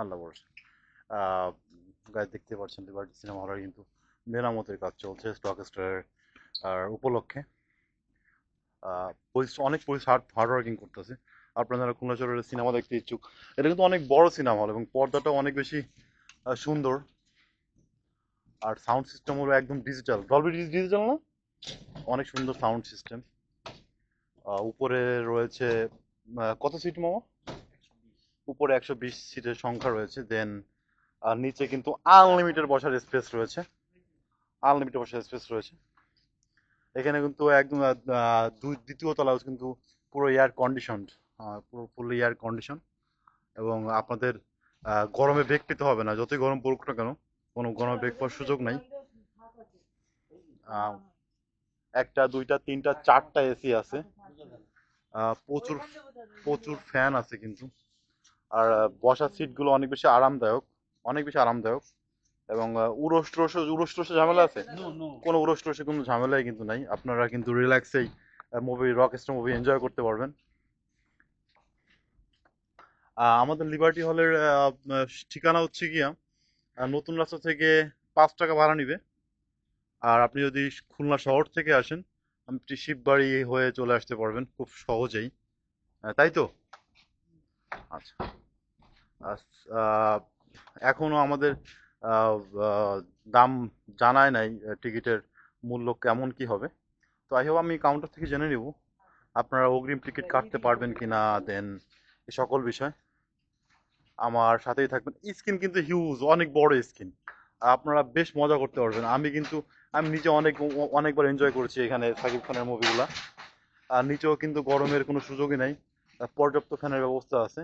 আল্লাহ ভরসা। গায়ে দেখতে পাচ্ছেন লিবার্টি সিনেমা হলের কিন্তু মেরামতের কাজ চলছে স্টক এক্সচেঞ্জের আর উপলক্ষে। অনেক পুলিশ হার্ড ওয়ার্কিং করতেছে। আপনারা যারা খুলনা শহরের সিনেমা দেখতে ইচ্ছুক, এটা কিন্তু অনেক বড় সিনেমা হল এবং পর্দাটাও অনেক বেশি সুন্দর। আর সাউন্ড সিস্টেম হলো একদম ডিজিটাল, ডলবি ডিজিটাল না, অনেক সুন্দর সাউন্ড সিস্টেম। উপরে রয়েছে কত সিট মামা? উপরে 120 সিটের সংখ্যা রয়েছে। দেন আর নিচে কিন্তু আনলিমিটেড বসার স্পেস রয়েছে, আনলিমিটেড বসার স্পেস রয়েছে। এখানে কিন্তু একদম দ্বিতীয় তলাও কিন্তু পুরো এয়ার কন্ডিশন, পুরো ফুল এয়ার কন্ডিশন। এবং আপনাদের গরমে বেগ পেতে হবে না, যতই গরম পড়ুক না কেন, কোনো গরমে বেগ পাওয়ার সুযোগ নাই। আহ, একটা দুইটা তিনটা চারটা এসি আছে, প্রচুর প্রচুর ফ্যান আছে কিন্তু। আর বসার সিটগুলো অনেক বেশি আরামদায়ক, অনেক বেশি আরামদায়ক। এবং উড়োস টুরোস উড়োস টুরোসের ঝামেলা আছে? কোনো উড়োস টুরোসের কোনো ঝামেলাই কিন্তু নাই, আপনারা কিন্তু রিল্যাক্সেই রকস্টার মুভি এনজয় করতে পারবেন। আমাদের লিবার্টি হলের ঠিকানা হচ্ছে গিয়া নতুন রাস্তা থেকে 5 টাকা ভাড়া নিবে। আর আপনি যদি খুলনা শহর থেকে আসেন, আপনি শিববাড়ি হয়ে চলে আসতে পারবেন খুব সহজেই। তাই তো? আচ্ছা। আহ, এখনো আমাদের আহ, আহ, দাম জানায় নাই, টিকিটের মূল্য কেমন কি হবে। তো আই হোপ আমি কাউন্টার থেকে জেনে নিব আপনারা অগ্রিম টিকিট কাটতে পারবেন কিনা। দেন এই সকল বিষয় আমার সাথেই থাকবেন। স্ক্রিন কিন্তু হিউজ, অনেক বড় স্ক্রিন, আপনারা বেশ মজা করতে পারবেন। আমি নিজে অনেকবার এনজয় করেছি এখানে সাকিব খানের মুভিগুলা। আর নিচেও কিন্তু গরমের কোনো সুযোগই নাই, পর্যাপ্ত ফ্যানের ব্যবস্থা আছে।